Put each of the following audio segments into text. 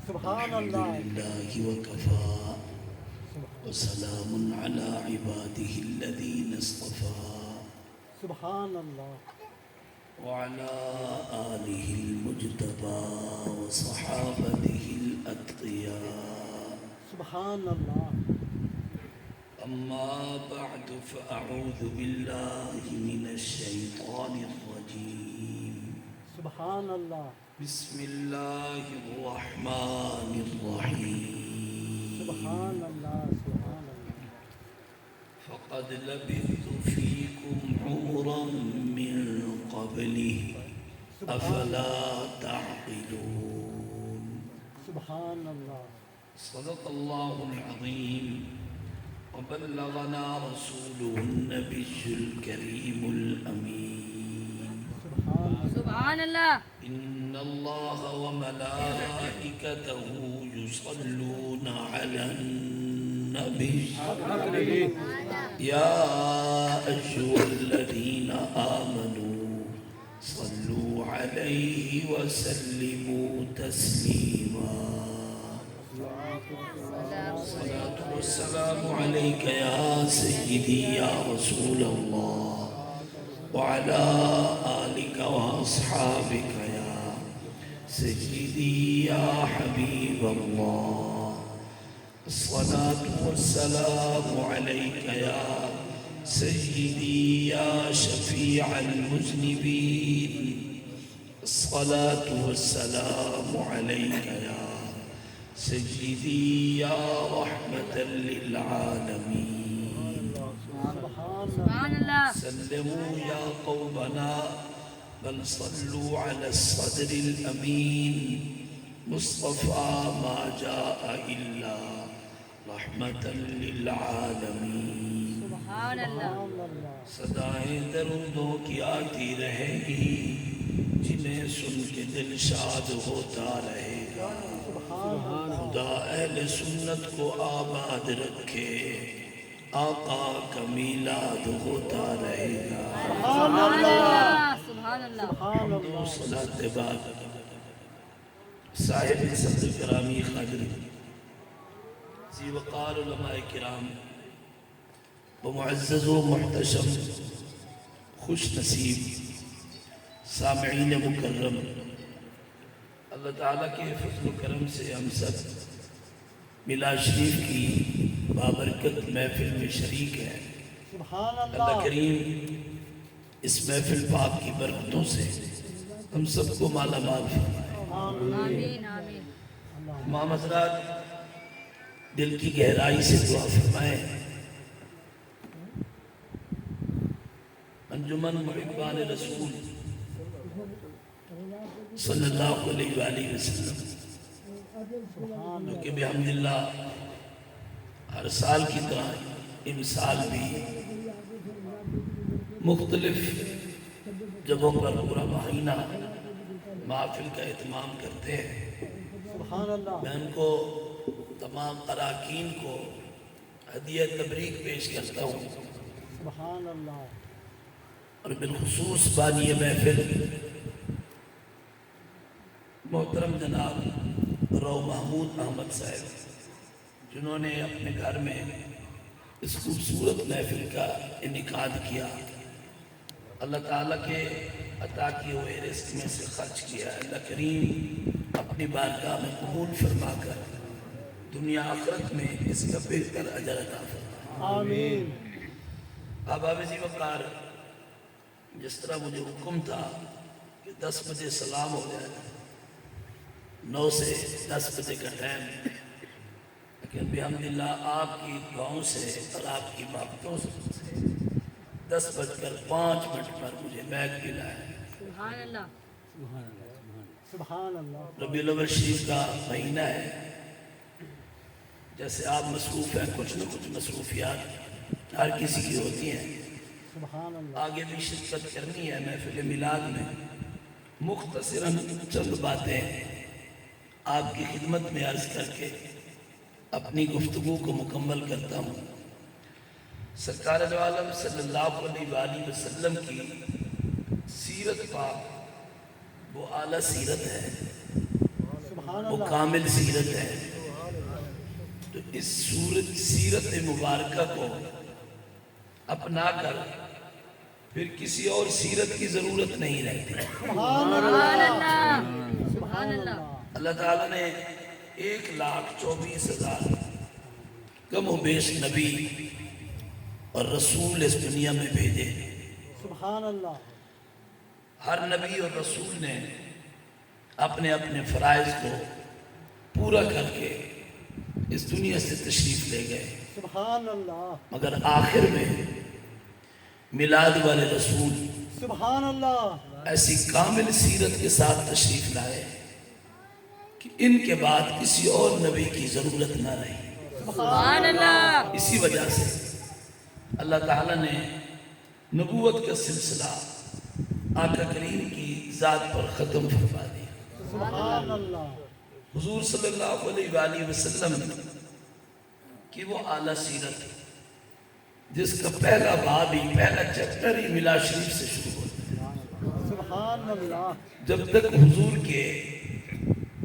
سبحان الحمد اللہ. لله وكفى وسلام على عباده الذين اصطفى سبحان اللہ. وعلى آله المجتبى وصحابته الأتقياء. سبحان اللہ. أما بعد فأعوذ بالله من الشيطان الرجيم. سبحان اللہ. بسم الله الرحمن الرحيم. سبحان اللہ. سبحان اللہ. فقد لبثت فيكم عمرا من قبله أفلا تعقلون. سبحان اللہ. صدق الله العظيم وبلغنا رسوله النبي الكريم الأمين. سبحان اللہ. إن الله وملائكته يصلون على النبي يا أيها الذين آمنوا صلوا عليه وسلموا تسليما. الصلاة والسلام عليك يا سيدي يا رسول الله وعلى آلك وأصحابك يا سيدي يا حبيب الله. الصلاة والسلام عليك يا سيدي يا شفيع المذنبين. الصلاة والسلام عليك يا سيدي يا رحمة للعالمين. سبحان اللہ. سلموا يا قومنا بل صلوا على الصدر الأمين مصطفى ما جاء إلا رحمة للعالمين. سبحان اللہ. صدائیں درودوں کی آتی رہے گی جنہیں سن کے دل شاد ہوتا رہے گا. خدا اہل سنت کو آباد رکھے آقا کا میلاد ہوتا رہے گا. سبحان اللہ. سبحان اللہ. حمد و صلاۃ بعد صاحب صدر کرامی قدر ذی وقار علماء کرام و معزز و محتشم خوش نصیب سامعین مکرم، اللہ تعالیٰ کے فضل و کرم سے ہم سب میلاد شریف کی بابرکت محفل میں شریک ہیں. سبحان اللہ اللہ. کریم اس محفل پاک کی برکتوں سے ہم سب کو مالا مال فرمائے. آمین آمین. امام حضرات دل کی گہرائی سے دعا فرمائیں. انجمن محبان رسول صلی اللہ علیہ وآلہ وسلم جو کہ بحمداللہ ہر سال کی طرح امسال بھی مختلف جگہوں پر پورا مہینہ محفل کا اہتمام کرتے ہیں. سبحان اللہ. میں ان کو تمام اراکین کو ہدیہ تبریک پیش کرتا ہوں سبحان اللہ. اور بالخصوص بانی محفل محترم جناب رو محمود احمد صاحب جنہوں نے اپنے گھر میں اس خوبصورت محفل کا انعقاد کیا. اللہ تعالیٰ کے عطا کیے ہوئے رزق میں سے خرچ کیا. اللہ کریم اپنی بارگاہ میں قبول فرما کر دنیا آخرت میں اس کا بہتر اجر عطا فرمائے. آمین. احباب ذی وقار، جس طرح مجھے حکم تھا کہ 10 بجے سلام ہو جائے، 9 سے 10 بجے کا ٹائم، لیکن بحمداللہ آپ کی دعاؤں سے اور آپ کی محبتوں سے 10:05 پر مجھے میک ملا ہے. سبحان اللہ. سبحان اللہ. ربیع الاول شریف کا مہینہ ہے. جیسے آپ مصروف ہیں، کچھ نہ کچھ مصروفیات ہر کسی کی ہوتی ہیں. سبحان اللہ. آگے بھی شرکت کرنی ہے محفل میلاد میں. مختصراً چند باتیں آپ کی خدمت میں عرض کر کے اپنی گفتگو کو مکمل کرتا ہوں. سرکار دو عالم صلی اللہ علیہ وآلہ وسلم کی سیرت پاک وہ اعلیٰ سیرت ہے سبحان وہ اللہ کامل سیرت ہے. تو اس سیرت مبارکہ کو اپنا کر پھر کسی اور سیرت کی ضرورت نہیں رہتی. سبحان سبحان اللہ اللہ سبحان اللہ. اللہ تعالیٰ نے 1,24,000 کم و بیش نبی اور رسول اس دنیا میں بھیجے. سبحان اللہ ہر نبی اور رسول نے اپنے اپنے فرائض کو پورا کر کے اس دنیا سے تشریف لے گئے. سبحان اللہ مگر آخر میں میلاد والے رسول سبحان اللہ ایسی کامل سیرت کے ساتھ تشریف لائے کہ ان کے بعد کسی اور نبی کی ضرورت نہ رہی. سبحان اللہ. اسی وجہ سے اللہ تعالیٰ نے نبوت کا سلسلہ آقا کریم کی ذات پر ختم فرما دیا. سبحان اللہ حضور صلی اللہ علیہ وآلہ وسلم کی وہ اعلیٰ سیرت جس کا پہلا باب ہی پہلا چیپٹر ہی میلاد شریف سے شروع ہوتا ہے. سبحان اللہ جب تک حضور کے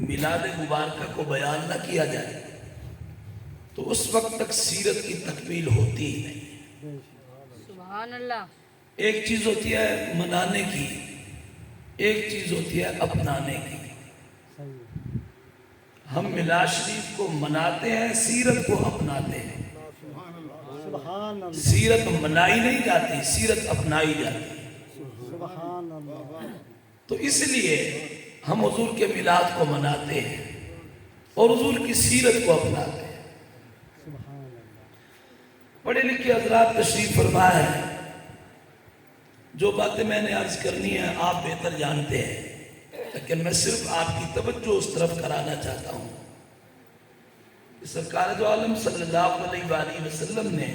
میلاد مبارکہ کو بیان نہ کیا جائے تو اس وقت تک سیرت کی تکمیل ہوتی ہی نہیں. سبحان اللہ. ایک چیز ہوتی ہے منانے کی، ایک چیز ہوتی ہے اپنانے کی. صحیح ہم میلاد شریف کو مناتے ہیں، سیرت کو اپناتے ہیں. سبحان اللہ سیرت منائی نہیں جاتی، سیرت اپنائی جاتی. سبحان اللہ تو اس لیے ہم حضور کے میلاد کو مناتے ہیں اور حضور کی سیرت کو اپناتے ہیں. سبحان اللہ پڑھے لکھے حضرات تشریف فرما ہے. جو باتیں میں نے عرض کرنی ہیں آپ بہتر جانتے ہیں، لیکن میں صرف آپ کی توجہ اس طرف کرانا چاہتا ہوں کہ سرکار دو عالم صلی اللہ علیہ وآلہ وسلم نے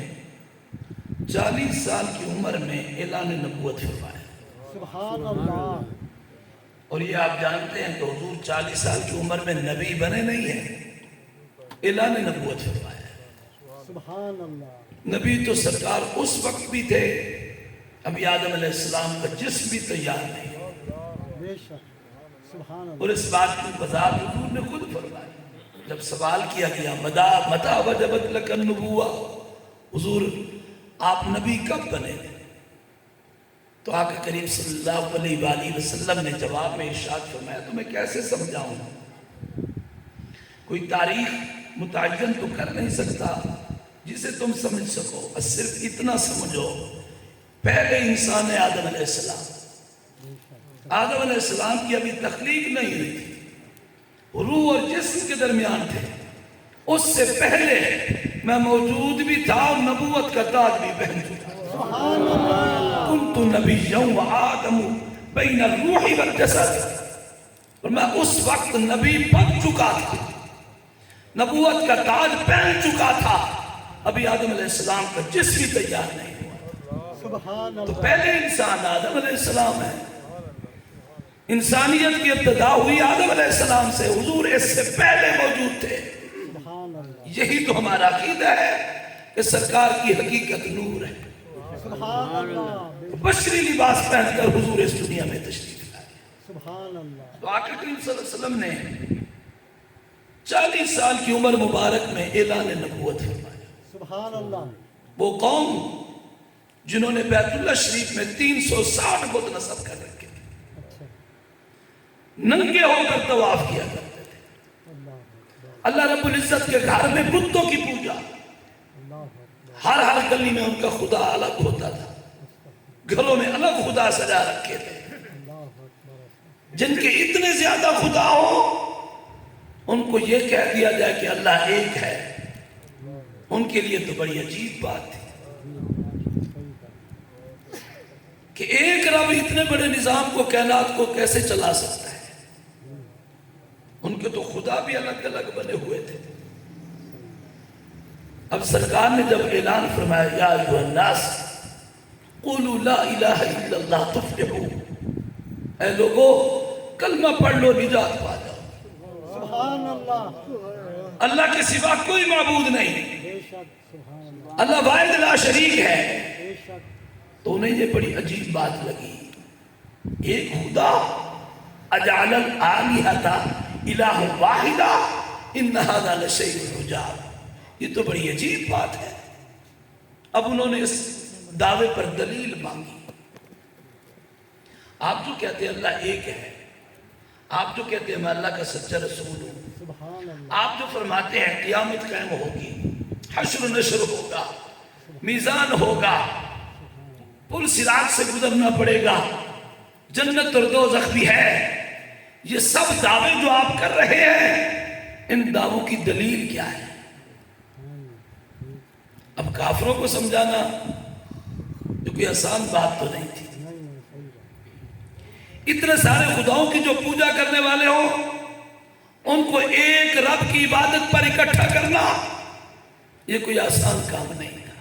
40 سال کی عمر میں اعلان نبوت فرمایا. سبحان اللہ اور یہ آپ جانتے ہیں کہ حضور 40 سال کی عمر میں نبی بنے نہیں ہیں، اعلان نبوت فرمایا. سبحان اللہ نبی تو سرکار اس وقت بھی تھے ابھی آدم علیہ السلام کا جسم بھی تیار نہیں. بے شک سبحان اور اللہ اس بات کی وضاحت حضور نے خود فرمائی. جب سوال کیا گیا متا وجبت لک النبوہ، حضور آپ نبی کب بنے تھے؟ تو آقا کریم صلی اللہ علیہ وآلہ وسلم نے جواب میں ارشاد فرمایا تمہیں کیسے سمجھاؤں؟ کوئی تاریخ متعین تو کر نہیں سکتا جسے تم سمجھ سکو، بس صرف اتنا سمجھو پہلے انسان ہے آدم علیہ السلام. آدم علیہ السلام کی ابھی تخلیق نہیں ہوئی تھی، روح اور جسم کے درمیان تھے. اس سے پہلے میں موجود بھی تھا اور نبوت کا تاج بھی پہن چکا. سبحان اللہ کنت نبیا وآدم بین الروح والجسد، اور میں اس وقت نبی بن چکا تھا، نبوت کا تاج پہن چکا تھا، ابھی آدم علیہ السلام کا جسم بھی تیار نہیں ہوا. سبحان تو اللہ پہلے انسان آدم علیہ السلام ہے. انسانیت کی ابتدا ہوئی آدم علیہ السلام سے، حضور اس سے پہلے موجود تھے. سبحان اللہ یہی تو ہمارا عقیدہ ہے کہ سرکار کی حقیقت نور ہے. سبحان اللہ بشری لباس پہن کر حضور اس دنیا میں تشریف لائے. سبحان اللہ تو آقا کریم صلی اللہ علیہ وسلم نے 40 سال کی عمر مبارک میں اعلان نبوت فرمایا. سبحان اللہ وہ قوم جنہوں نے بیت اللہ شریف میں 360 بت نصب کر رکھے تھے، اچھا ننگے ہو کر طواف کیا کرتے تھے. اللہ اللہ رب العزت کے گھر میں بتوں کی پوجا، اللہ اکبر ہر گلی میں ان کا خدا الگ ہوتا تھا، گھروں میں الگ خدا سجا رکھے تھے. اللہ اکبر جن کے اتنے زیادہ خدا ہو ان کو یہ کہہ دیا جائے کہ اللہ ایک ہے، ان کے لیے تو بڑی عجیب بات تھی کہ ایک رب اتنے بڑے نظام کو کائنات کو کیسے چلا سکتا ہے. ان کے تو خدا بھی الگ الگ بنے ہوئے تھے. اب سرکار نے جب اعلان فرمایا یا ایھا الناس قولوا لا الہ الا اللہ تفلحوا، اے لوگو کلمہ پڑھ لو نجات پا جاؤ. سبحان اللہ اللہ کے سوا کوئی معبود نہیں، بے شک سبحان اللہ اللہ واحد لا شریک ہے. بے شک تو انہیں یہ بڑی عجیب بات لگی، ایک خدا اجعل الآلہۃ الہ واحدہ ان ھذا لشیء عجاب۔ یہ تو بڑی عجیب بات ہے۔ اب انہوں نے اس دعوے پر دلیل مانگی۔ آپ جو کہتے ہیں اللہ ایک ہے، آپ جو کہتے ہیں میں اللہ کا سچا رسول ہوں، سبحان اللہ، آپ جو فرماتے ہیں قیامت قائم ہوگی، حشر و نشر ہوگا، میزان ہوگا، پل صراط سے گزرنا پڑے گا، جنت اور دوزخ بھی ہے، یہ سب دعوے جو آپ کر رہے ہیں، ان دعووں کی دلیل کیا ہے؟ اب کافروں کو سمجھانا جو کوئی آسان بات تو نہیں تھی۔ اتنے سارے خداؤں کی جو پوجا کرنے والے ہوں، ان کو ایک رب کی عبادت پر اکٹھا کرنا یہ کوئی آسان کام نہیں تھا۔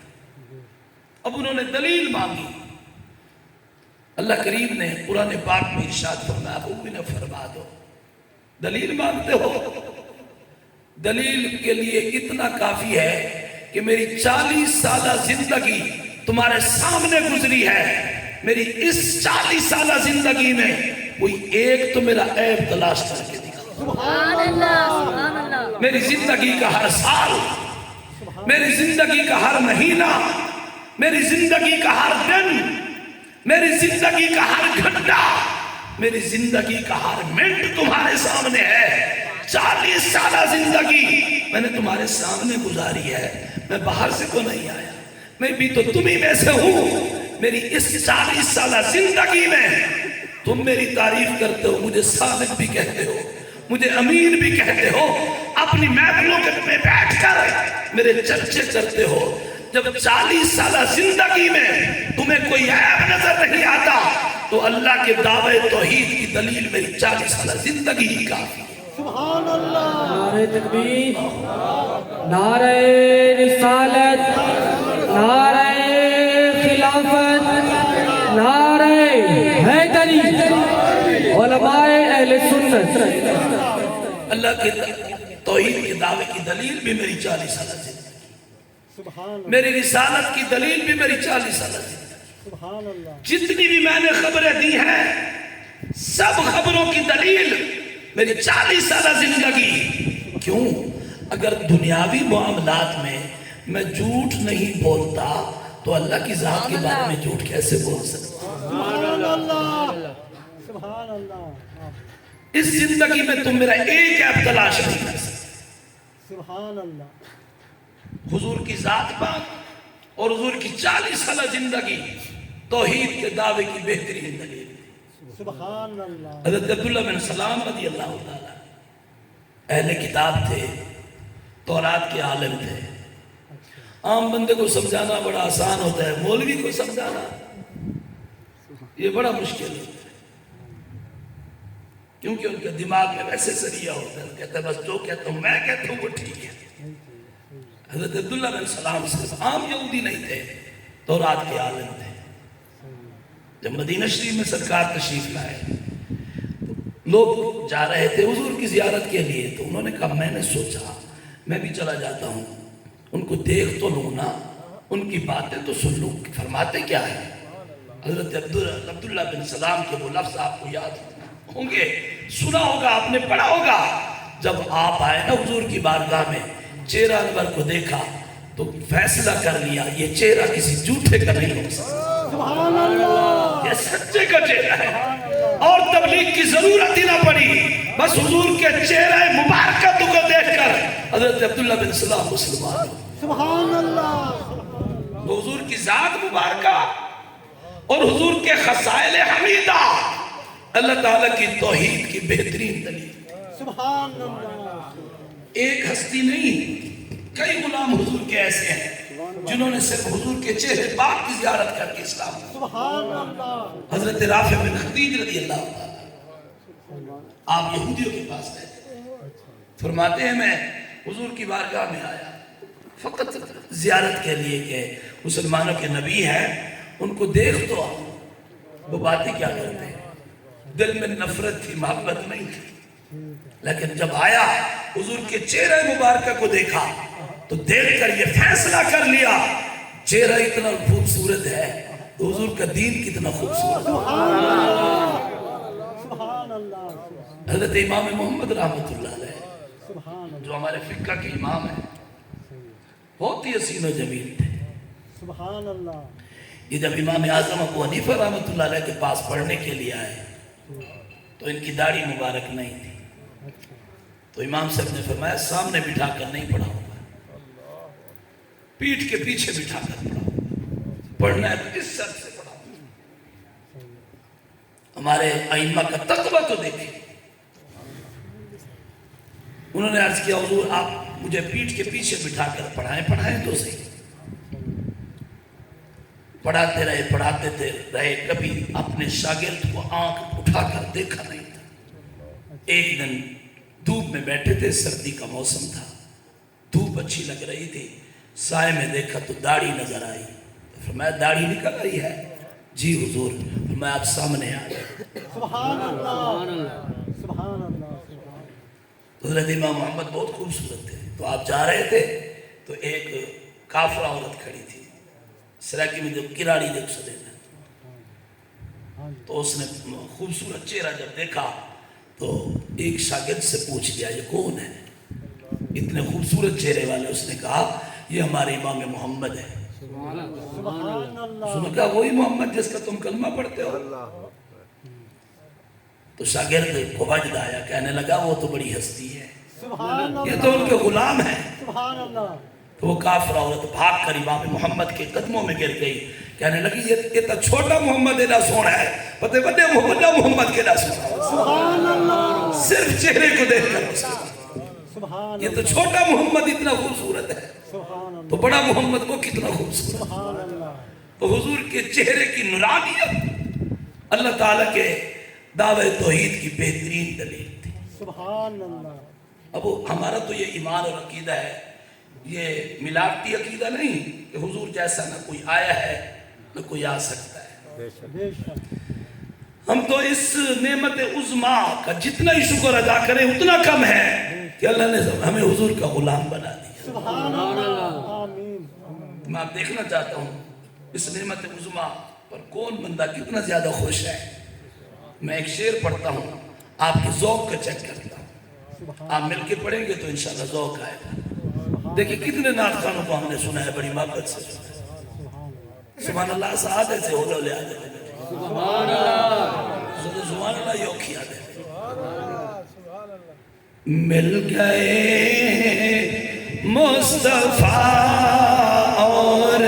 اب انہوں نے دلیل مانگی۔ اللہ کریم نے قرآن پاک میں ارشاد فرمایا، ابو نے فرما دو دلیل مانگتے ہو، دلیل کے لیے اتنا کافی ہے کہ میری 40 سالہ زندگی تمہارے سامنے گزری ہے، میری اس 40 سالہ زندگی میں کوئی ایک تو میرا عیب تلاش کر کے دکھا۔ سبحان اللہ، سبحان اللہ، میری زندگی کا ہر سال، میری زندگی کا ہر مہینہ، میری زندگی کا ہر دن، میری زندگی کا ہر گھنٹہ، میری زندگی کا ہر منٹ تمہارے سامنے ہے۔ 40 سالہ زندگی میں نے تمہارے سامنے گزاری ہے، میں باہر سے تو نہیں آیا، میں بھی تو تمہیں میں سے ہوں۔ میری اس 40 سالہ زندگی میں تم میری تعریف کرتے ہو، مجھے صادق بھی کہتے ہو، مجھے امین بھی کہتے ہو، اپنی محفلوں میں بیٹھ کر میرے چرچے کرتے ہو۔ جب 40 سالہ زندگی میں تمہیں کوئی عیب نظر نہیں آتا تو اللہ کے دعوے توحید کی دلیل میری 40 سالہ زندگی ہی کافی ہے۔ سبحان اللہ، نعرہ تکبیر، نعرہ رسالت، نعرہ خلافت، نعرہ حیدری، علماء اہل سنت۔ اللہ کے توحید کے دعوے کی دلیل بھی میری 40 سالہ زندگی، سبحان اللہ، میری رسالت کی دلیل بھی میری 40 سالہ زندگی۔ سبحان اللہ، جتنی بھی میں نے خبریں دی ہیں، سب خبروں کی دلیل میری 40 سالہ زندگی۔ کیوں؟ اگر دنیاوی معاملات میں جھوٹ نہیں بولتا تو اللہ کی ذات کے بارے میں جھوٹ کیسے بول سکتا؟ سبحان اللہ، سبحان اللہ، اس زندگی میں تم میرا ایک عیب تلاش نہیں کر سکتے۔ سبحان اللہ، حضور کی ذات پاک اور حضور کی 40 سالہ زندگی توحید کے دعوے کی بہترین دلیل۔ سبحان اللہ، حضرت عبداللہ بن سلام رضی اللہ تعالیٰ اہل کتاب تھے، تورات کے عالم تھے۔ عام بندے کو سمجھانا بڑا آسان ہوتا ہے، مولوی کو سمجھانا یہ بڑا مشکل ہوتا ہے، کیونکہ ان کے دماغ میں ویسے سریہ ہوتا ہے، کہتا ہے بس جو کہتا ہوں میں کہتا ہوں وہ ٹھیک ہے۔ حضرت عبداللہ بن سلام صرف عام یہودی نہیں تھے، تورات کے عالم تھے۔ جب مدینہ شریف میں سرکار تشریف لائے تو لوگ جا رہے تھے حضور کی زیارت کے لیے، تو انہوں نے کہا میں نے سوچا میں بھی چلا جاتا ہوں، ان کو دیکھ تو لوں نا، ان کی باتیں تو سن لوں، فرماتے کیا ہے۔ حضرت عبداللہ بن سلام کے وہ لفظ آپ کو یاد ہوں گے، سنا ہوگا، آپ نے پڑھا ہوگا۔ جب آپ آئے نا حضور کی بارگاہ میں، چہرہ انور کو دیکھا تو فیصلہ کر لیا یہ چہرہ کسی جھوٹے کا نہیں ہو سکتا، سبحان اللہ، یہ سچے کا چہرہ ہے، اور تبلیغ کی ضرورت ہی نہ پڑی، بس حضور کے چہرہ مبارکہ کو دیکھ کر حضرت عبداللہ بن سلام مسلمان ہو۔ سبحان اللہ، تو حضور کی ذات مبارکہ اور حضور کے خصائل حمیدہ اللہ تعالیٰ کی توحید کی بہترین دلیل۔ سبحان اللہ، ایک ہستی نہیں، کئی غلام حضور کے ایسے ہیں جنہوں نے صرف حضور کے چہرے پاک کی زیارت کر کے اسلام لیا۔ سبحان اللہ، حضرت رافع بن خدیج رضی اللہ تعالیٰ آپ یہودیوں کے پاس گئے، فرماتے ہیں میں حضور کی بارگاہ میں آیا فقط زیارت کے لیے کہ مسلمانوں کے نبی ہیں، ان کو دیکھ تو آؤ۔ وہ باتیں کیا کرتے ہیں، دل میں نفرت تھی، محبت نہیں تھی، لیکن جب آیا حضور کے چہرے مبارکہ کو دیکھا تو دیکھ کر یہ فیصلہ کر لیا چہرہ اتنا خوبصورت ہے تو حضور کا دین کتنا خوبصورت ہے۔ سبحان اللہ، حضرت امام محمد رحمۃ اللہ علیہ سبحان اللہ جو ہمارے فقہ کے امام ہیں بہت ہی حسین و جمیل تھے. سبحان اللہ یہ جب امام اعظم ابو حنیفہ رحمۃ اللہ علیہ کے پاس پڑھنے کے لیے آئے تو ان کی داڑھی مبارک نہیں تھی. اچھا تو امام صاحب نے فرمایا سامنے بٹھا کر نہیں پڑھاؤں گا, پیٹھ کے پیچھے بٹھا کر پڑھاؤں, پڑھنا ہے تو اس سر سے پڑھاؤں. ہمارے ائمہ کا تقویٰ تو دیکھیں. انہوں نے عرض کیا حضور آپ مجھے پیٹھ کے پیچھے بٹھا کر پڑھائیں تو صحیح. پڑھاتے رہے کبھی اپنے شاگرد کو آنکھ اٹھا کر دیکھا نہیں تھا. ایک دن دھوپ میں بیٹھے تھے, سردی کا موسم تھا, دھوپ اچھی لگ رہی تھی, سائے میں دیکھا تو داڑھی نظر آئی. فرمایا داڑھی نکل رہی ہے؟ جی حضور. فرمایا آپ سامنے آ گئے. سبحان اللہ سبحان اللہ. حضرت امام محمد بہت خوبصورت تھے. تو آپ جا رہے تھے تو ایک کافرہ عورت کھڑی تھی سراکی میں, جو کراڑی دیکھ سکتے ہیں. تو اس نے خوبصورت چہرہ جب دیکھا تو ایک شاگرد سے پوچھ لیا یہ کون ہے اتنے خوبصورت چہرے والے؟ اس نے کہا یہ ہمارے امام محمد ہے. سبحان اللہ اس نے کہا وہی محمد جس کا تم کلمہ پڑھتے ہو؟ تو شاگرد کو وجد آیا, کہنے لگا وہ تو بڑی ہستی ہے, سبحان اللہ یہ تو ان کے غلام ہیں. سبحان اللہ. تو وہ کافر عورت بھاگ کر امام محمد کے قدموں میں گر گئی, کہنے لگی یہ تو چھوٹا محمد ایڈا سونا ہے, پتہ بڑے محمد کے ایڈا سونا ہے. سبحان اللہ صرف چہرے کو دیکھ کر اس سبحان یہ تو چھوٹا محمد اتنا خوبصورت ہے, سبحان تو بڑا محمد وہ کتنا خوبصورت. سبحان اللہ. تو حضور کے چہرے کی نورانیت اللہ تعالیٰ کے دعوے توحید کی بہترین دلیل تھی. سبحان اللہ. اب ہمارا تو یہ ایمان اور عقیدہ ہے, یہ ملاوٹی عقیدہ نہیں کہ حضور جیسا نہ کوئی آیا ہے نہ کوئی آ سکتا ہے. بے شک ہم تو اس نعمت عظما کا جتنا ہی شکر ادا کریں اتنا کم ہے کہ اللہ نے ہمیں حضور کا غلام بنا دیا. سبحان اللہ. آمین. میں آپ دیکھنا چاہتا ہوں اس نعمت عظما پر کون بندہ کتنا زیادہ خوش ہے. میں ایک شعر پڑھتا ہوں, آپ کے ذوق کا چیک کرتا ہوں, آپ مل کے پڑھیں گے تو انشاءاللہ ذوق آئے گا. دیکھیں کتنے نعت خانوں کو ہم نے سنا ہے, بڑی محبت سے سنا ہے. سبحان اللہ سعادے سے ہو لے آدھے سبحان اللہ یوکھی آدھے. مل گئے مصطفیٰ اور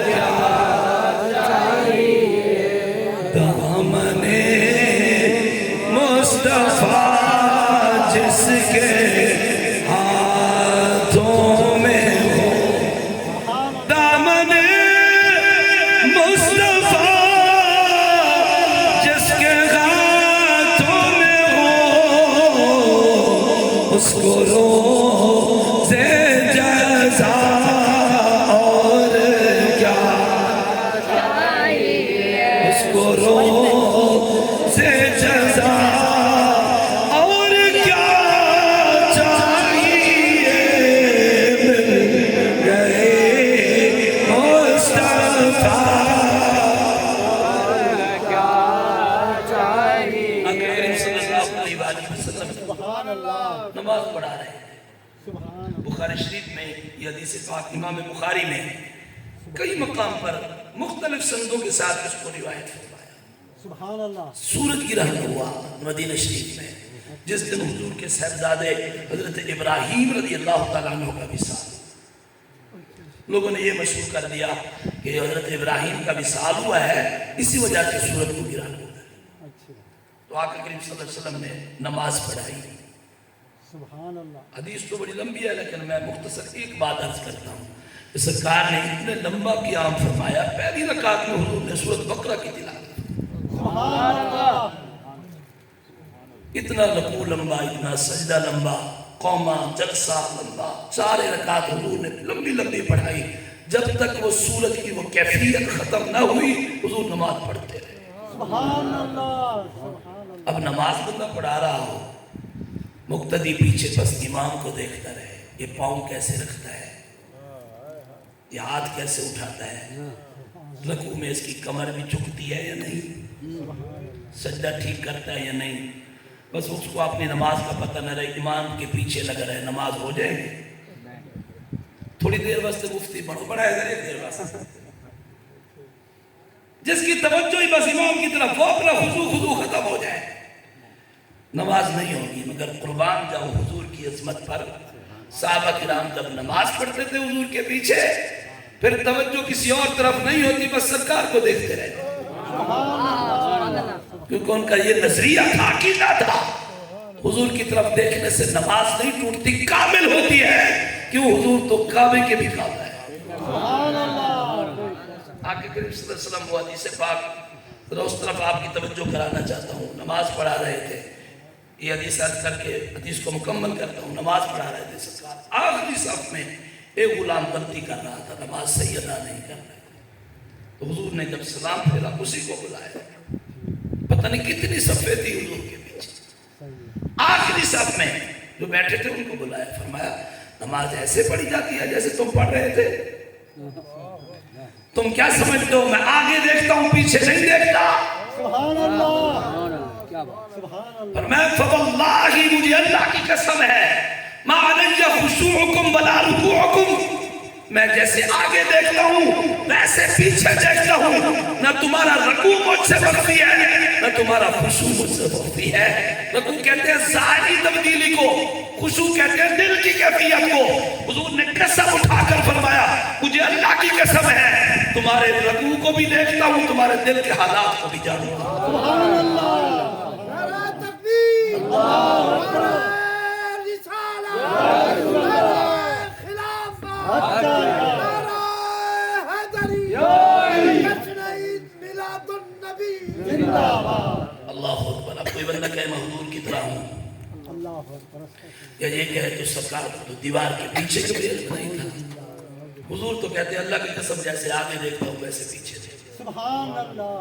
کیا دامنے مصطفیٰ جس کے ہاتھوں میں ہو, دامن مصطفیٰ جس کے ہاتھوں میں ہو, اس کو روزے جزا اور کیا, اس کو روزے جزا اور کیا چاہیے. مل گئے مصطفیٰ. اکرم صلی اللہ علیہ وسلم سبحان اللہ. نماز پڑھا رہے ہیں. سبحان اللہ. بخاری شریف میں یہ حدیث پاک امام بخاری میں کئی مقام پر مختلف سندوں کے ساتھ اس کو روایت فرمایا. سبحان اللہ. سورج گرہن ہوا مدینہ شریف میں جس دن حضور کے صاحبزادے حضرت ابراہیم رضی اللہ تعالیٰ عنہ کا وصال. لوگوں نے یہ مشہور کر دیا کہ حضرت ابراہیم کا وصال ہوا ہے اسی وجہ سے سورج کو گرہن ہوا. اچھا. تو آقا کریم صلی اللہ علیہ وسلم نے نماز پڑھائی. سبحان اللہ. حدیث تو بڑی لمبی ہے لیکن میں مختصر ایک بات عرض کرتا ہوں. سرکار نے اتنے لمبا قیام فرمایا, پہلی رکعت میں حضور نے سورۃ بقرہ کی تلاوت. سبحان اللہ. اتنا رکوع لمبا, اتنا سجدہ لمبا, قومہ جلسہ لمبا, 4 رکعت حضور نے لمبی لمبی پڑھائی. جب تک وہ سورج کی وہ کیفیت ختم نہ ہوئی حضور نماز پڑھتے رہے. سبحان اللہ. سبحان اللہ. اب نماز بندہ پڑھا رہا ہو, مقتدی پیچھے بس امام کو دیکھتا رہے, یہ پاؤں کیسے رکھتا ہے, یہ ہاتھ کیسے اٹھاتا ہے, رکوع میں اس کی کمر بھی جھکتی ہے یا نہیں, سجدہ ٹھیک کرتا ہے یا نہیں. بس اس کو اپنی نماز کا پتہ نہ رہے، امام کے پیچھے لگ رہے، نماز ہو جائے گی تھوڑی دیر واسطے مفتی بڑھائے ذرا دیر واسطے، جس کی توجہ ہی بس امام کی طرف، وہ اپنا خضوع ختم ہو جائے، نماز نہیں ہوگی۔ مگر قربان جاؤ حضور کی عظمت پر، صحابہ کرام جب نماز پڑھتے تھے حضور کے پیچھے، پھر توجہ کسی اور طرف نہیں ہوتی، بس سرکار کو دیکھتے رہتے، کیونکہ ان کا یہ نظریہ تھا، عقیدہ تھا، حضور کی طرف دیکھنے سے نماز نہیں ٹوٹتی، کامل ہوتی ہے، کیوں حضور تو کعبے کے بھی کعبہ ہے۔ آقا کریم صلی اللہ علیہ وسلم وہ حدیث پاک ذرا اس طرف آپ کی توجہ کرانا چاہتا ہوں، نماز پڑھا رہے تھے، یہ حدیث عرض کر کے حدیث کو مکمل کرتا ہوں، نماز پڑھا رہے تھے سرکار، آخری صف میں ایک غلام غلطی کر رہا تھا، نماز صحیح ادا نہیں کر رہے تھے، تو حضور نے جب سلام پھیرا اسی کو بلایا، پتہ نہیں کتنی صفیں تھی حضور کے پیچھے، آخری صف میں جو بیٹھے تھے ان کو بلایا، فرمایا نماز ایسے پڑھی جاتی ہے جیسے تم پڑھ رہے تھے، تم کیا سمجھتے ہو میں آگے دیکھتا ہوں پیچھے نہیں دیکھتا؟ سبحان اللہ، سبحان اللہ، فرمایا فواللہ مجھے اللہ کی قسم ہے، ما علی خشوعکم ولا رکوعکم، میں جیسے آگے دیکھتا ہوں ویسے پیچھے دیکھتا ہوں، نہ تمہارا رکوع مجھ سے مخفی ہے نہ تمہارا خشوع مجھ سے مخفی ہے۔ رکوع کہتے ہیں ظاہری تبدیلی کو، خشوع کہتے ہیں دل کی کیفیت کو۔ حضور نے قسم اٹھا کر فرمایا مجھے اللہ کی قسم ہے تمہارے رکوع کو بھی دیکھتا ہوں، تمہارے دل کے حالات کو بھی جانتا ہوں۔ سبحان اللہ، نعرہ تکبیر، نعرہ رسالت، نعرہ خلافت، نعرہ حیدری، جشن عید میلاد النبی، زندہ باد، اللہ اکبر۔ اب کوئی بندہ کہے میں حضور کی طرح ہوں، اللہ اکبر، یا یہ کہے تو سرکار تو دیوار کے پیچھے کبھی علم نہیں تھا، حضور تو کہتے ہیں اللہ کی قسم جیسے آگے دیکھتا ہوں ویسے پیچھے دیکھتا ہوں۔ سبحان اللہ،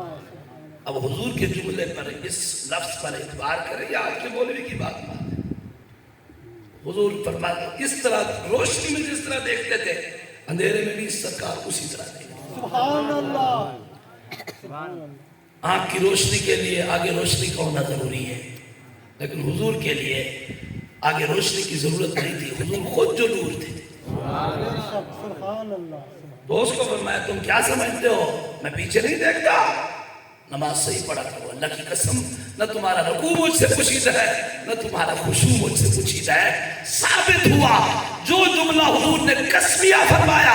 اب حضور کے جملے پر اس لفظ پر اعتبار کریں یا آج کے مولوی کی بات مانیں؟ حضور فرماتے اس طرح روشنی میں جس طرح دیکھتے تھے اندھیرے میں بھی سرکار اسی طرح دیکھتے۔ سبحان اللہ، سبحان اللہ، آنکھ کی روشنی کے لیے آگے روشنی کا ہونا ضروری ہے، لیکن حضور کے لیے آگے روشنی کی ضرورت نہیں تھی، حضور خود جو نور تھے۔ سبحان اللہ، تو اس کو فرمایا تم کیا سمجھتے ہو میں پیچھے نہیں دیکھتا، نماز صحیح پڑھا کرو، اللہ کی قسم نہ تمہارا رکوع مجھ سے پوشیدہ ہے نہ تمہارا خشوع مجھ سے پوشیدہ ہے۔ ثابت ہوا جو جملہ حضور نے قسمیہ فرمایا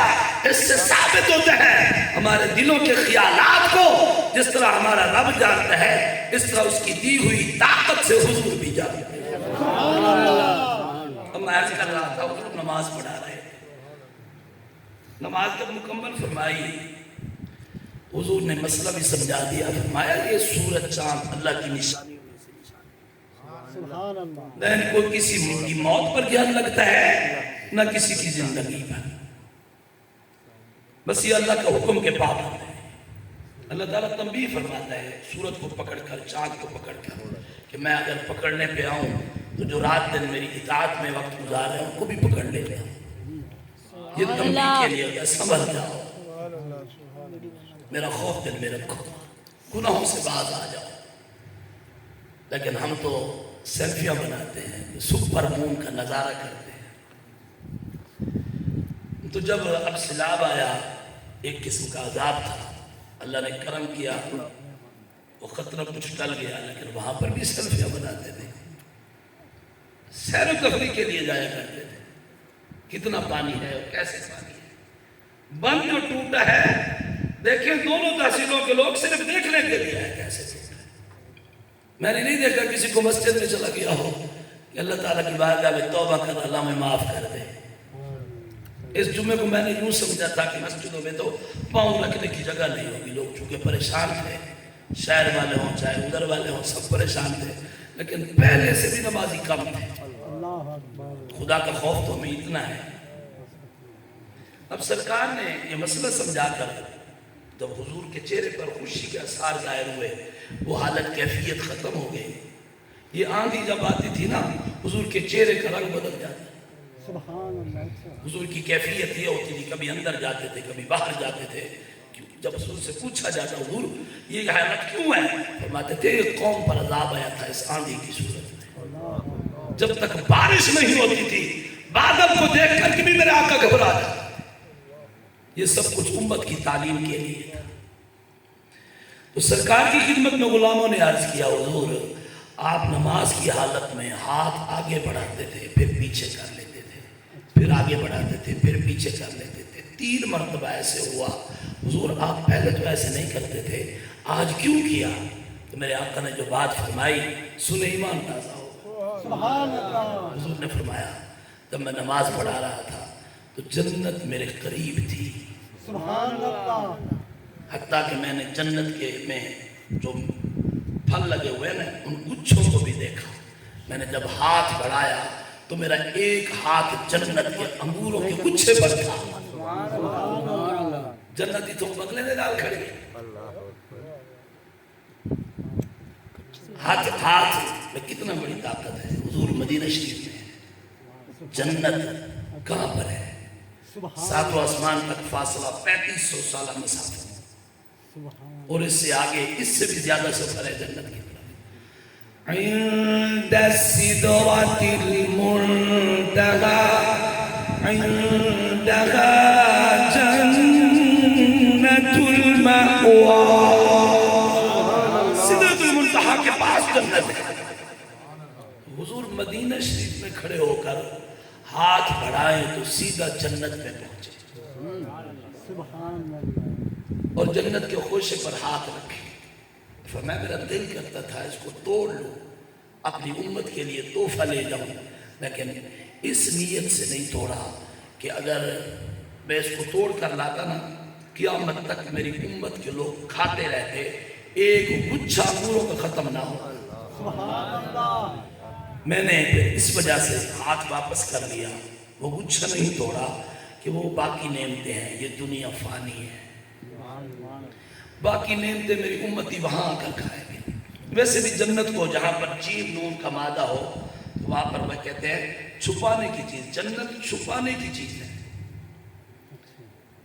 اس سے ثابت ہوتا ہے ہمارے دلوں کے خیالات کو جس طرح ہمارا رب جانتا ہے اس طرح اس کی دی ہوئی طاقت سے حضور بھی جانتا ہے۔ سبحان اللہ، اب میں عرض کر رہا تھا حضور نماز پڑھا رہے تھے، نماز جب مکمل فرمائی حضور نے مسئلہ بھی سمجھا دیا، فرمایا یہ سورج چاند اللہ کی نشانی سبحان اللہ، نہ ان کو کسی کی موت پر دھیان لگتا ہے نہ کسی کی زندگی پر، بس یہ اللہ کا حکم کے پابند ہے۔ اللہ تعالیٰ تنبیہ فرماتا ہے سورج کو پکڑ کر چاند کو پکڑ کر کہ میں اگر پکڑنے پہ آؤں تو جو رات دن میری اطاعت میں وقت گزار رہے ہیں ان کو بھی پکڑنے پہ آؤں، یہ تنبیہ کے لیے ہوتا ہے سنبھل جاؤ، میرا خوف دل میں رکھو، گناہوں سے باز آ جاؤ۔ لیکن ہم تو سیلفیاں بناتے ہیں، سپر مون کا نظارہ کرتے ہیں۔ تو جب اب سیلاب آیا ایک قسم کا عذاب تھا، اللہ نے کرم کیا وہ خطرہ کچھ ٹل گیا، لیکن وہاں پر بھی سیلفیاں بناتے تھے، سیر و تفریح کے لیے جایا کرتے تھے، کتنا پانی ہے اور کیسے پانی ہے، بند جو ٹوٹا ہے دیکھیں دونوں تحصیلوں کے لوگ صرف دیکھنے کے لیے آئے کیسے ٹوٹا ہے۔ میں نے نہیں دیکھا کسی کو مسجد میں چلا گیا ہو کہ اللہ تعالیٰ کی بارگاہ میں توبہ کر اللہ میں معاف کر دے۔ اس جمعے کو میں نے یوں سمجھا تھا کہ مسجدوں میں تو پاؤں رکھنے کی جگہ نہیں ہوگی، لوگ چونکہ پریشان تھے، شہر والے ہوں چاہے ادھر والے ہوں سب پریشان تھے، لیکن پہلے سے بھی نمازی کم تھے۔ اللہ اکبر، خدا کا خوف تو ہمیں اتنا ہے۔ اب سرکار نے یہ مسئلہ سمجھا کر جب حضور کے چہرے پر خوشی کے اثار ظاہر ہوئے وہ حالت کیفیت ختم ہو گئی، یہ آندھی جب آتی تھی نا حضور کے چہرے کا رنگ بدل جاتا، سبحان اللہ، حضور کی کیفیت یہ ہوتی تھی کبھی اندر جاتے تھے کبھی باہر جاتے تھے، جب حضور سے پوچھا جاتا حضور یہ حالت کیوں ہے، فرماتے تھے یہ قوم پر عذاب آیا تھا اس آندھی کی صورت میں۔ جب تک بارش نہیں ہوتی تھی بادل کو دیکھ کر کے بھی میرے آقا گھبرا جاتا. یہ سب کچھ امت کی تعلیم کے لیے تھا. تو سرکار کی خدمت میں غلاموں نے عرض کیا حضور آپ نماز کی حالت میں ہاتھ آگے بڑھاتے تھے پھر پیچھے کر لیتے تھے, پھر آگے بڑھاتے تھے پھر پیچھے کر لیتے تھے, 3 مرتبہ ایسے ہوا. حضور آپ پہلے تو ایسے نہیں کرتے تھے, آج کیوں کیا؟ تو میرے آقا نے جو بات فرمائی سنے ایمان تازہ ہو. سبحان اللہ. حضور نے فرمایا جب میں نماز پڑھا رہا تھا تو جنت میرے قریب تھی, سبحان اللہ. حتیٰ کہ میں نے جنت کے میں جو پھل لگے ہوئے نا ان گچھوں کو بھی دیکھا. میں نے جب ہاتھ بڑھایا تو میرا ایک ہاتھ جنت کے انگوروں کے گچھے پر تھا. جنتی تو بغلے میں ڈال کھڑی. ہاتھ میں کتنا بڑی طاقت ہے. حضور مدینہ شریف میں جنت کہاں پر ہے؟ 7 آسمان تک فاصلہ 3500 سالہ مسافت, اور اس سے آگے اس سے بھی زیادہ سفر ہے جنت کی طرف. عند السدرة المنتهى عندها جنة المأوى. سدرۃ المنتہا کے پاس جنت ہے. حضور مدینہ شریف میں کھڑے ہو کر ہاتھ بڑھائیں تو سیدھا جنت میں پہنچے, سبحان اللہ. اور جنت کے خوشے پر ہاتھ رکھے. فرمایا میرا دل کرتا تھا اس کو توڑ لوں, اپنی امت کے لیے تحفہ لے جاؤں, لیکن اس نیت سے نہیں توڑا کہ اگر میں اس کو توڑ کر لاتا نا قیامت تک میری امت کے لوگ کھاتے رہتے, ایک گچھا انگوروں کا ختم نہ ہو. سبحان اللہ. میں نے پھر اس وجہ سے ہاتھ واپس کر لیا, وہ گچھا نہیں توڑا کہ وہ باقی نعمتیں ہیں, یہ دنیا فانی ہے, باقی نعمتیں میری امتی وہاں آ کر کھائے گی. ویسے بھی جنت کو جہاں پر جیم نون کا مادہ ہو وہاں پر وہ کہتے ہیں چھپانے کی چیز. جنت چھپانے کی چیز ہے.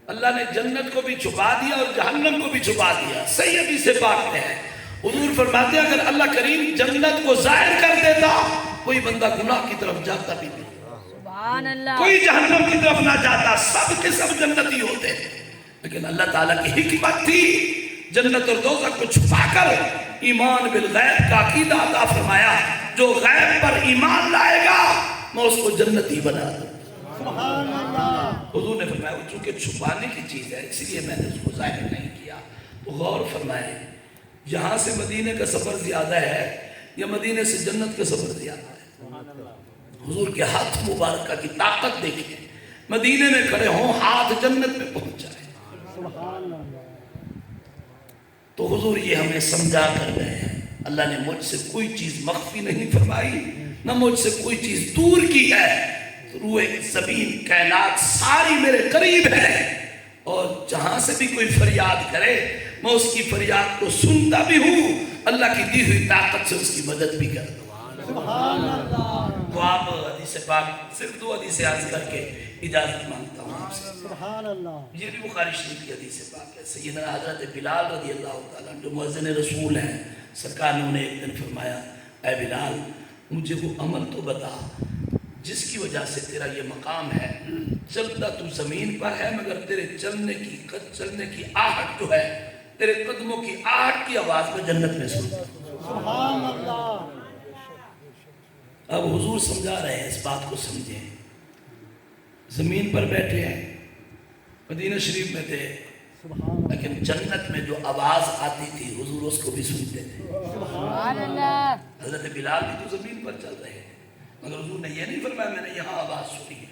اللہ نے جنت کو بھی چھپا دیا اور جہنم کو بھی چھپا دیا. صحیح حدیث سے پاک ہے, حضور فرماتے ہیں اگر اللہ کریم جنت کو ظاہر کر دیتا کوئی بندہ گناہ کی طرف جاتا بھی نہیں, سبحان اللہ. کوئی جہنم کی طرف نہ جاتا, سب کے سب جنتی ہوتے ہیں. لیکن اللہ تعالیٰ کی حکمت تھی جنت اور دوزخ کو چھپا کر ایمان بالغیب کا عقیدہ عطا فرمایا. جو غیب پر ایمان لائے گا میں اس کو جنتی بنا دوں. سبحان اللہ. حضور نے فرمایا چونکہ چھپانے کی چیز ہے اس لیے میں نے اس کو ظاہر نہیں کیا. تو غور فرمائیں یہاں سے مدینے کا سفر زیادہ ہے یا مدینے سے جنت کا سفر زیادہ ہے؟ حضور کے ہاتھ مبارکہ کی طاقت دیکھیں, مدینے میں کھڑے ہوں ہاتھ جنت میں پہنچ جائے. سبحان اللہ. تو حضور یہ ہمیں سمجھا کر گئے ہیں اللہ نے مجھ سے کوئی چیز مخفی نہیں فرمائی, نہ مجھ سے کوئی چیز دور کی ہے. روح زمین کائنات ساری میرے قریب ہے, اور جہاں سے بھی کوئی فریاد کرے میں اس کی فریاد کو سنتا بھی ہوں, اللہ کی دی ہوئی طاقت سے اس کی مدد بھی کرتا ہوں. سبحان اللہ. تو آپ حدیث پاک صرف 2 حدیث عرض کر کے اجازت مانگتا ہوں آپ سے. سبحان اللہ. یہ بھی بخاری شریف کی حدیث پاک ہے. سیدنا حضرت بلال رضی اللہ تعالیٰ جو مؤذن رسول ہیں, سرکار نے انہیں ایک دن فرمایا اے بلال مجھے وہ عمل تو بتا جس کی وجہ سے تیرا یہ مقام ہے. چلتا تو زمین پر ہے مگر تیرے چلنے کی آہٹ جو ہے, تیرے قدموں کی آہٹ کی آواز میں جنت میں سنتا. سبحان اللہ. اب حضور سمجھا رہے ہیں, اس بات کو سمجھیں. زمین پر بیٹھے ہیں, مدینہ شریف میں تھے, سبحان اللہ. لیکن جنت میں جو آواز آتی تھی حضور اس کو بھی سنتے تھے. سبحان اللہ. حضرت بلال بھی تو زمین پر چل رہے ہیں, مگر حضور نے یہ نہیں فرمایا میں نے یہاں آواز سنی ہے,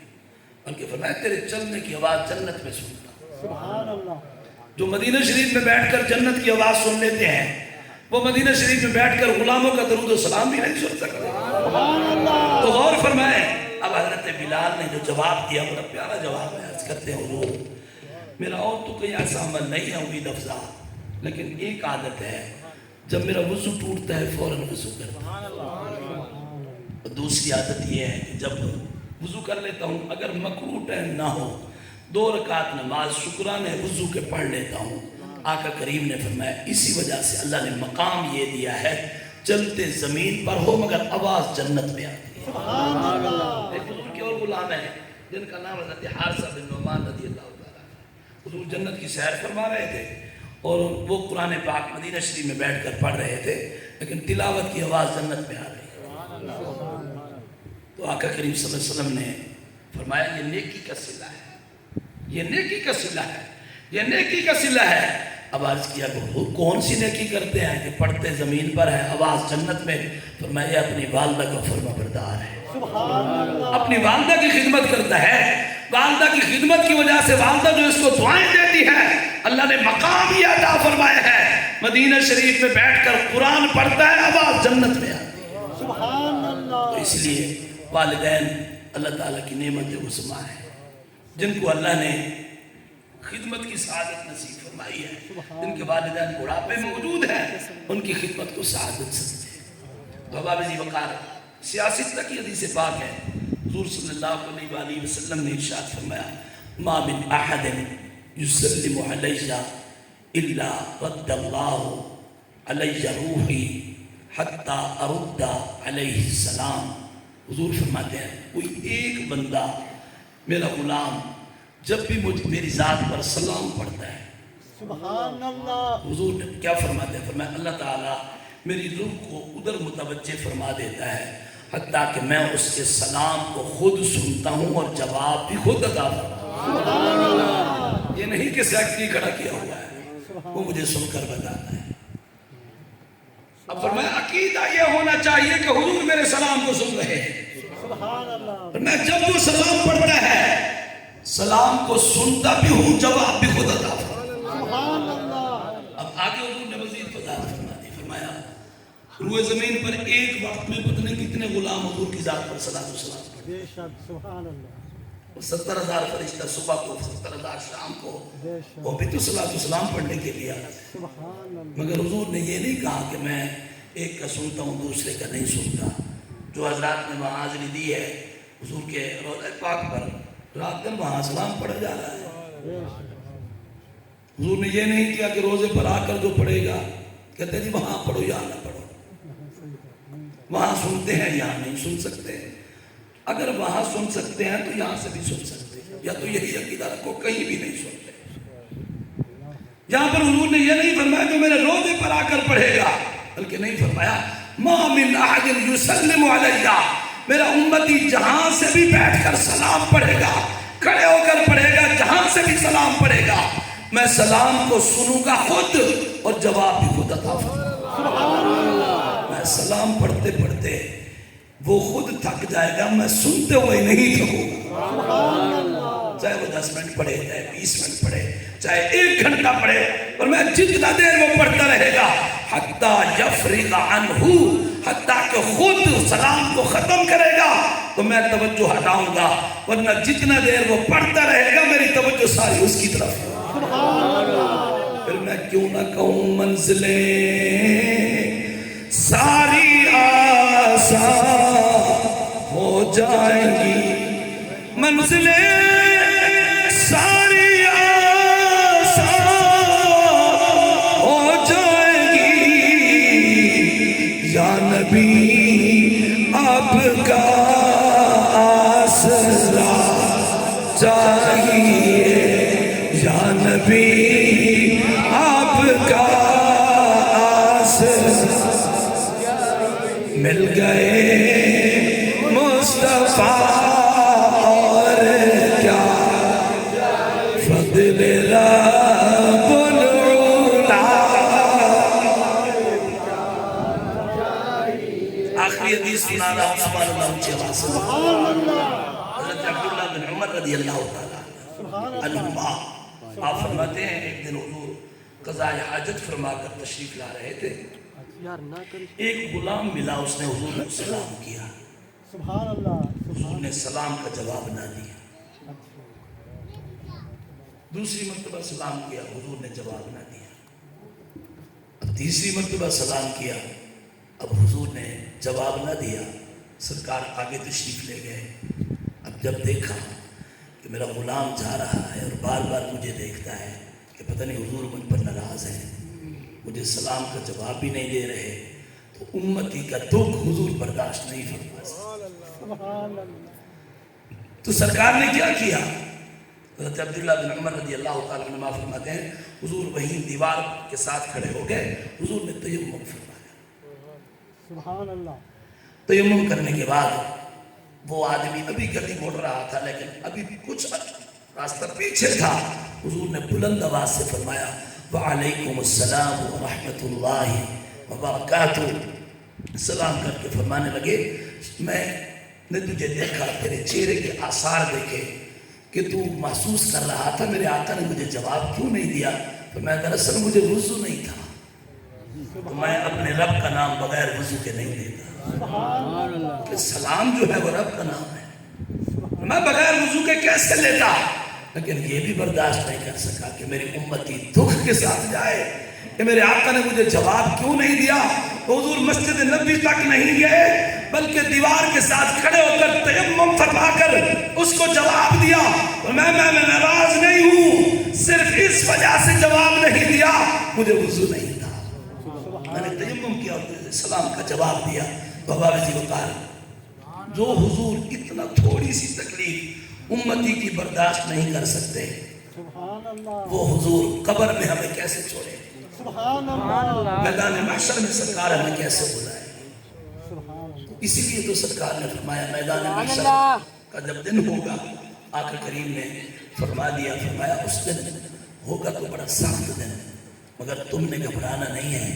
بلکہ فرمایا تیرے چلنے کی آواز جنت میں سنتا. سبحان اللہ. جو مدینہ شریف میں بیٹھ کر جنت کی آواز سن لیتے ہیں وہ مدینہ شریف میں بیٹھ کر غلاموں کا درود و سلام بھی نہیں سن سکتے. تو غور فرمائیں. اب حضرت بلال نے جو جواب دیا بڑا پیارا جواب ہے. عرض کرتے ہیں حضور میرا اور تو کوئی ایسا عمل نہیں ہے امید افزا, لیکن ایک عادت ہے جب میرا وضو ٹوٹتا ہے فوراً وضو کرتا ہوں. دوسری عادت یہ ہے کہ جب وضو کر لیتا ہوں اگر مکروہ ٹائم نہ ہو 2 رکعت نماز شکرانے وضو کے پڑھ لیتا ہوں. آقا کریم نے فرمایا اسی وجہ سے اللہ نے مقام یہ دیا ہے چلتے زمین پر ہو مگر آواز جنت میں آتی ہے. سبحان اللہ لیکن ان کے اور غلام ہیں جن کا نام حضرت حارثہ بن نعمان رضی اللہ تعالیٰ عنہ۔ حضور جنت کی سیر فرما رہے تھے اور وہ قرآن پاک مدینہ شریف میں بیٹھ کر پڑھ رہے تھے، لیکن تلاوت کی آواز جنت میں آ رہی ہے۔ تو آقا کریم صلی اللہ علیہ وسلم نے فرمایا یہ نیکی کا صلہ ہے، یہ نیکی کا صلہ ہے، یہ نیکی کا صلہ ہے۔ اب عرض کیا کہ حضور کون سی نیکی کرتے ہیں کہ پڑھتے زمین پر ہے آواز جنت میں؟ فرمایا اپنی والدہ کا فرما بردار ہے، سبحان اللہ اپنی والدہ کی خدمت کرتا ہے۔ والدہ کی خدمت کی وجہ سے والدہ جو اس کو دعائیں دیتی ہے، اللہ نے مقام یہ عطا فرمایا ہے، مدینہ شریف میں بیٹھ کر قرآن پڑھتا ہے آواز جنت میں آتی ہے۔ سبحان تو اللہ اس لیے والدین اللہ تعالیٰ کی نعمت عظمیٰ ہے، جن کو اللہ نے خدمت کی سعادت نصیب فرمائی ہے، جن کے والدین بڑھاپے میں موجود ہیں، ان کی خدمت کو سعادت سمجھے۔ تو ابا بزی وقار سیاست تک یہ حدیث پاک ہے، حضور صلی اللہ علیہ وآلہ وسلم نے ارشاد فرمایا ما من احد یسلم علی الا رد اللہ علی روحی حتی ارد علیہ السلام۔ حضور فرماتے ہیں کوئی ایک بندہ میرا غلام جب بھی میری ذات پر سلام پڑھتا ہے، سبحان اللہ حضور نے کیا فرماتے ہیں؟ فرمایا اللہ تعالیٰ میری روح کو ادھر متوجہ فرما دیتا ہے حتیٰ کہ میں اس کے سلام کو خود سنتا ہوں اور جواب بھی خود عطا فرماتا ہوں۔ یہ نہیں کہ سیکٹری کھڑا کیا ہوا ہے، وہ مجھے سن کر بتاتا ہے۔ اب فرمایا عقیدہ یہ ہونا چاہیے کہ حضور میرے سلام کو سن رہے ہیں۔ سبحان اللہ فرمایا جب وہ سلام پڑھتا ہے سلام کو سنتا بھی ہوں، جواب بھی خود عطا فرماتا ہوں۔ سبحان اللہ اب آگے حضور نے مزید وضاحت فرما دی، فرمایا روئے زمین پر ایک وقت میں پتہ نہیں کتنے غلام حضور کی ذات پر صلاۃ و سلام پڑھتے بے شک سبحان اللہ ہیں۔ 70,000 فرشتہ صبح کو، 70,000 شام کو، بے شک وہ بھی تو صلاۃ و سلام پڑھنے کے لیے آتے ہیں۔ سبحان اللہ مگر حضور نے یہ نہیں کہا کہ میں ایک کا سنتا ہوں دوسرے کا نہیں سنتا۔ جو حضرات نے وہاں حاضری دی ہے حضور کے روضہ پاک پر، رات دن وہاں سلام پڑھا جا رہا ہے۔ بے شک حضور نے یہ نہیں کیا کہ روزے پر آ کر جو پڑھے گا کہتے ہیں جی وہاں پڑھو یہاں نہ پڑھو، وہاں سنتے ہیں یہاں نہیں سن سکتے۔ اگر وہاں سن سکتے ہیں تو یہاں سے بھی سن سکتے ہیں، یا تو یہی عقیدہ رکھو کہیں بھی نہیں سنتے۔ یہاں پر حضور نے یہ نہیں فرمایا کہ میرے روزے پر آ کر پڑھے گا، بلکہ نہیں فرمایا ما من احد یسلم علی، میرا امتی جہاں سے بھی بیٹھ کر سلام پڑھے گا، کھڑے ہو کر پڑھے گا، جہاں سے بھی سلام پڑھے گا، میں سلام کو سنوں گا خود اور جواب بھی خود عطا فرماؤں۔ میں سلام پڑھتے پڑھتے وہ خود تھک جائے گا، میں سنتے ہوئے نہیں تھکوں گا۔ چاہے وہ 10 منٹ پڑھے، چاہے 20 منٹ پڑھے، چاہے 1 گھنٹہ پڑھے، اور میں جتنا دیر وہ پڑھتا رہے گا حتیٰ یفرغ عنہ، حتیٰ کہ خود سلام کو ختم کرے گا تو میں توجہ ہٹاؤں گا، ورنہ جتنا دیر وہ پڑھتا رہے گا میری توجہ ساری اس کی طرف ہے۔ پھر میں کیوں نہ کہوں منزلیں ساری آسان ہو جائیں گی، منزلیں ساری آسان ہو جائیں گی، یا نبی آپ کا آسرا چاہیے، یا نبی آپ کا آسرا مل گئے مصطفیٰ اور کیا فضل رب العلا۔ آخری حدیث سنا رہا ہوں سبحان اللہ اونچی آواز سے۔ حضرت عبداللہ بن عمر رضی اللہ تعالیٰ عنہما آپ فرماتے ہیں ایک دن حضور قضاء حاجت فرما کر تشریف لا رہے تھے، ایک غلام ملا، اس نے حضور کو سلام کیا، سبحان اللہ حضور نے سلام کا جواب نہ دیا، دوسری مرتبہ سلام کیا، حضور نے جواب نہ دیا، اب تیسری مرتبہ سلام کیا، اب حضور نے جواب نہ دیا، سرکار آگے تشریف لے گئے۔ اب جب دیکھا کہ میرا غلام جا رہا ہے اور بار بار مجھے دیکھتا ہے کہ پتہ نہیں حضور مجھ پر ناراض ہیں، مجھے سلام کا جواب بھی نہیں دے رہے، تو امتی کا دکھ حضور برداشت نہیں فرما سکتے۔ سبحان اللہ تو سرکار نے کیا کیا؟ حضرت عبداللہ بن عمر رضی اللہ تعالیٰ عنہ فرماتے ہیں حضور وہیں دیوار کے ساتھ کھڑے ہو گئے، حضور نے تیمم فرمایا۔ سبحان اللہ تیمم کرنے کے بعد وہ آدمی ابھی گلی موڑ رہا تھا لیکن ابھی کچھ راستہ پیچھے تھا، حضور نے بلند آواز سے فرمایا وعلیکم السلام ورحمۃ اللہ وبرکاتہ۔ سلام کر کے فرمانے لگے میں نے تجھے دیکھا، تیرے چہرے کے آثار دیکھے کہ تو محسوس کر رہا تھا میرے آقا نے مجھے جواب کیوں نہیں دیا؟ تو میں دراصل مجھے وضو نہیں تھا، تو میں اپنے رب کا نام بغیر وضو کے نہیں لیتا، کہ سلام جو ہے وہ رب کا نام ہے، میں بغیر وضو کے کیسے لیتا؟ لیکن یہ بھی برداشت نہیں کر سکا کہ میری امتی دکھ کے ساتھ جائے کہ میرے آقا نے مجھے جواب کیوں نہیں دیا۔ تو حضور مسجد نبوی تک نہیں گئے بلکہ دیوار کے ساتھ کھڑے ہو کر تیمم فرما کر اس کو جواب دیا، میں ناراض نہیں ہوں، صرف اس وجہ سے جواب نہیں دیا مجھے وضو نہیں تھا، میں نے تیمم کیا اور سلام کا جواب دیا۔ بابا بزی وقار جو حضور اتنا تھوڑی سی تکلیف امتی کی برداشت نہیں کر سکتے، سبحان اللہ وہ حضور قبر میں ہمیں کیسے چھوڑے، سبحان اللہ میدان محشر میں سرکار ہمیں کیسے بلائے۔ سبحان اللہ اسی لیے تو سرکار نے فرمایا میدان محشر کا جب دن ہوگا، آقا کریم نے فرما دیا، فرمایا اس دن ہوگا تو بڑا سخت دن، مگر تم نے گھبرانا نہیں ہے،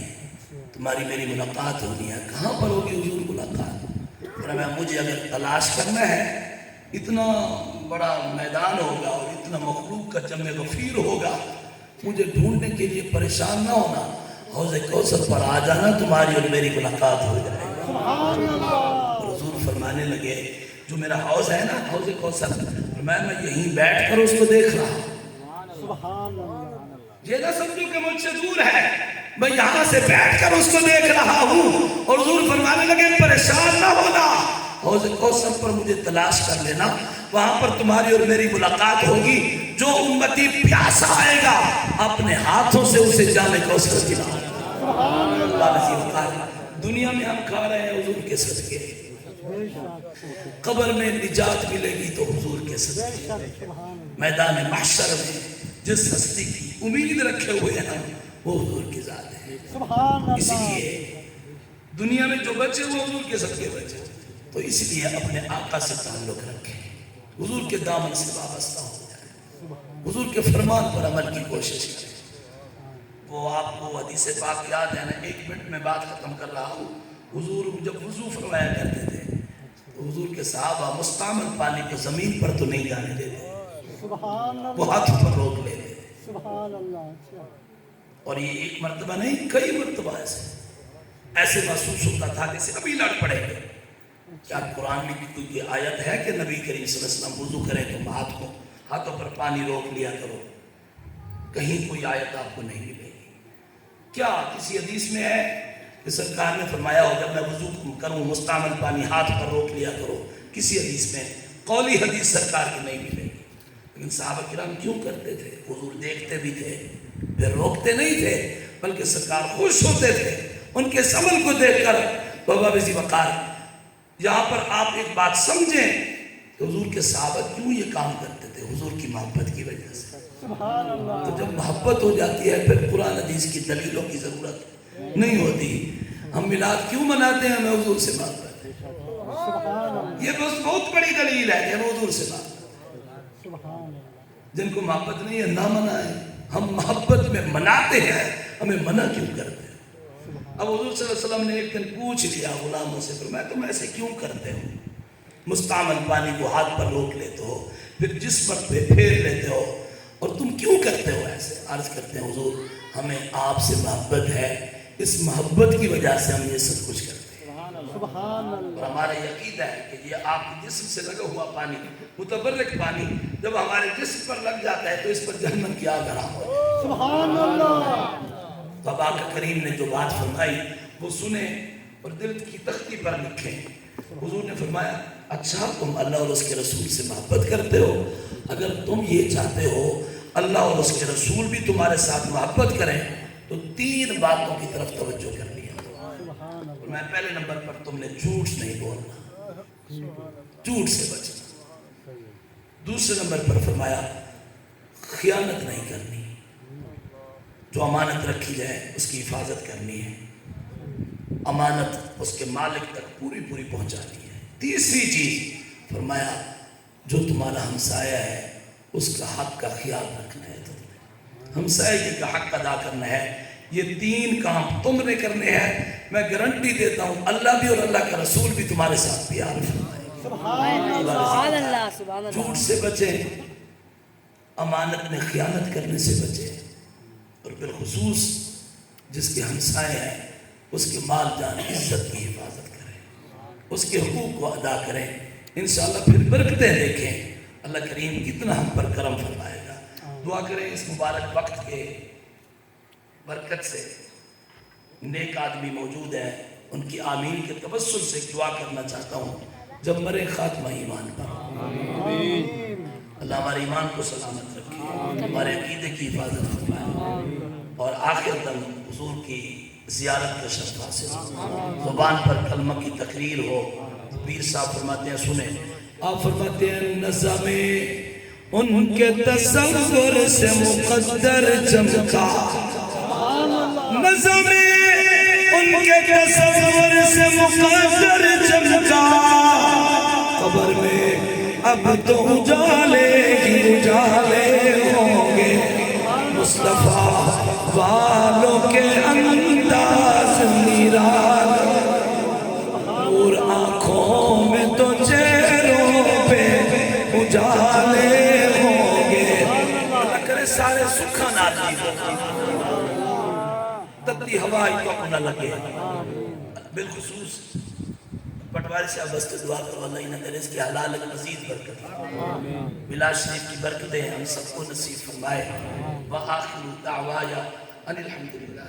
تمہاری میری ملاقات ہونی ہے۔ کہاں پر ہوگی حضور ملاقات؟ فرمایا مجھے اگر تلاش کرنا ہے، اتنا بڑا میدان ہوگا اور اتنا مخلوق کا جمع غفیر ہوگا، مجھے ڈھونڈنے کے لیے پریشان نہ ہونا، حوض کوثر پر آ جانا، تمہاری اور میری ملاقات ہو جائے۔ اور حضور فرمانے لگے جو میرا حوض ہے نا، حوض کوثر، میں یہیں بیٹھ کر اس کو دیکھ رہا ہوں، سبحان اللہ یہ نہ سمجھو کہ مجھ سے دور ہے، میں یہاں سے بیٹھ کر اس کو دیکھ رہا ہوں۔ اور حضور فرمانے لگے پریشان نہ ہونا، حوض کوثر پر مجھے تلاش کر لینا، وہاں پر تمہاری اور میری ملاقات ہوگی، جو امتی پیاسا آئے گا اپنے ہاتھوں سے اسے جام کوثر پلاؤ۔ دنیا میں ہم کھا رہے ہیں حضور کے صدقے، قبر میں نجات ملے گی تو حضور کے صدقے، میدان محشر میں جس ہستی کی امید رکھے ہوئے ہیں وہ حضور کی ذات ہے۔ سبحان اسی اللہ لیے دنیا میں جو بچے وہ حضور کے صدقے بچے، تو اس لیے اپنے آقا سے تعلق رکھیں، حضور کے دامن سے وابستہ ہو جائیں، حضور کے فرمان پر عمل کی کوشش کریں۔ وہ آپ کو حدیث پاک یاد ہے نا، 1 منٹ میں بات ختم کر رہا ہوں۔ حضور جب وضو فرمایا کرتے تھے تو حضور کے صحابہ مستعمل پانی کو زمین پر تو نہیں جانے دیتے، سبحان اللہ وہ ہاتھوں پر روک لیتے، سبحان اللہ اور یہ ایک مرتبہ نہیں کئی مرتبہ ایسے محسوس ہوتا تھا جیسے ابھی لڑ پڑے گے۔ کیا قرآن میں کوئی آیت ہے کہ نبی کریم صلی اللہ علیہ وسلم وضو کریں تو ہاتھوں پر پانی روک لیا کرو؟ کہیں کوئی آیت آپ کو نہیں ملے گی۔ کیا کسی حدیث میں ہے کہ سرکار نے فرمایا ہو جب میں وضو کروں مستعمل پانی ہاتھ پر روک لیا کرو؟ کسی حدیث میں قولی حدیث سرکار کی نہیں ملے گی، لیکن صحابہ کرام کیوں کرتے تھے؟ حضور دیکھتے بھی تھے، پھر روکتے نہیں تھے، بلکہ سرکار خوش ہوتے تھے ان کے عمل کو دیکھ کر۔ بابا بزی وقار یہاں پر آپ ایک بات سمجھیں کہ حضور کے صحابہ کیوں یہ کام کرتے تھے؟ حضور کی محبت کی وجہ سے۔ سبحان اللہ تو جب محبت ہو جاتی ہے پھر قرآن حدیث کی دلیلوں کی ضرورت نہیں ہوتی۔ ہم میلاد کیوں مناتے ہیں؟ ہمیں حضور سے محبت ہے، سبحان اللہ یہ بس بہت بڑی دلیل ہے کہ ہمیں حضور سے محبت ہے۔ سبحان اللہ جن کو محبت نہیں ہے نہ منائیں، ہم محبت میں مناتے ہیں، ہمیں منع کیوں کرتے ہیں؟ اب حضور صلی اللہ علیہ وسلم نے ایک دن پوچھ لیا غلاموں سے، فرمایا تم ایسے کیوں کرتے ہو؟ مستعمل پانی کو ہاتھ پر روک لیتے ہو، پھر جسم پہ پھیر لیتے ہو، اور تم کیوں کرتے ہو ایسے؟ عرض کرتے ہیں حضور ہمیں آپ سے محبت ہے، اس محبت کی وجہ سے ہم یہ سب کچھ کرتے ہیں، سبحان اور اللہ ہمارا یقین ہے کہ یہ آپ کے جسم سے لگا ہوا پانی، متبرک پانی جب ہمارے جسم پر لگ جاتا ہے تو اس پر جہنم کی آگ حرام ہو جاتی ہے۔ سبحان اللہ تو اب آقا کریم نے جو بات فرمائی وہ سنیں اور دل کی تختی پر لکھیں۔ حضور نے فرمایا اچھا تم اللہ اور اس کے رسول سے محبت کرتے ہو، اگر تم یہ چاہتے ہو اللہ اور اس کے رسول بھی تمہارے ساتھ محبت کریں تو 3 باتوں کی طرف توجہ کرنی ہے۔ سبحان اللہ میں پہلے نمبر پر تم نے جھوٹ نہیں بولنا، جھوٹ سے بچنا۔ دوسرے نمبر پر فرمایا خیانت نہیں کرنی، جو امانت رکھی جائے اس کی حفاظت کرنی ہے، امانت اس کے مالک تک پوری پہنچانی ہے۔ تیسری چیز فرمایا جو تمہارا ہمسایہ ہے اس کا حق کا خیال رکھنا ہے، تم ہمسایہ کا حق ادا کرنا ہے۔ یہ تین کام تم نے کرنے ہیں، میں گارنٹی دیتا ہوں اللہ بھی اور اللہ کا رسول بھی تمہارے ساتھ پیار فرمائے۔ سبحان اللہ سبحان اللہ۔ جھوٹ سے بچیں، امانت میں خیانت کرنے سے بچیں، اور بالخصوص جس کے ہمسائے ہیں اس کے مال جان عزت کی حفاظت کریں، اس کے حقوق کو ادا کریں، انشاءاللہ پھر برکتیں دیکھیں۔ اللہ کریم کتنا ہم پر کرم فرمائے گا۔ دعا کریں اس مبارک وقت کے برکت سے۔ نیک آدمی موجود ہیں، ان کی آمین کے تبسل سے دعا کرنا چاہتا ہوں، جب مرے خاتمہ ایمان پر۔ اللہ ہمارے ایمان کو سلامت رکھے، ہمارے عقیدے کی حفاظت فرمائے، اور آخر تک حضور کی زیارت کا شرف حاصل ہو، زبان پر کلمہ کی تقریر ہو۔ پیر صاحب فرماتے ہیں، سنیں، آپ فرماتے ہیں نظم ان کے تصور سے مقدر چمکا، نظم ان کے تصور سے مقدر چمکا، قبر میں اب تو اجالے ہی اجالے ہوں گے، مصطفیٰ والوں کے انداز نرالا، نور آنکھوں میں تو چہروں پہ اجالے ہوں گے۔ اللہ کرے سارے سکھا نازل ہو، تبتی ہوائی تو نہ لگے۔ بالخصوص پٹواری صاحب بستے دعا کرو، اللہ انہیں کرے اس کے حلال مزید برکت، بلا شریف کی برکتیں ہم سب کو نصیب فرمائے۔ وآخر دعوایا ان الحمدللہ۔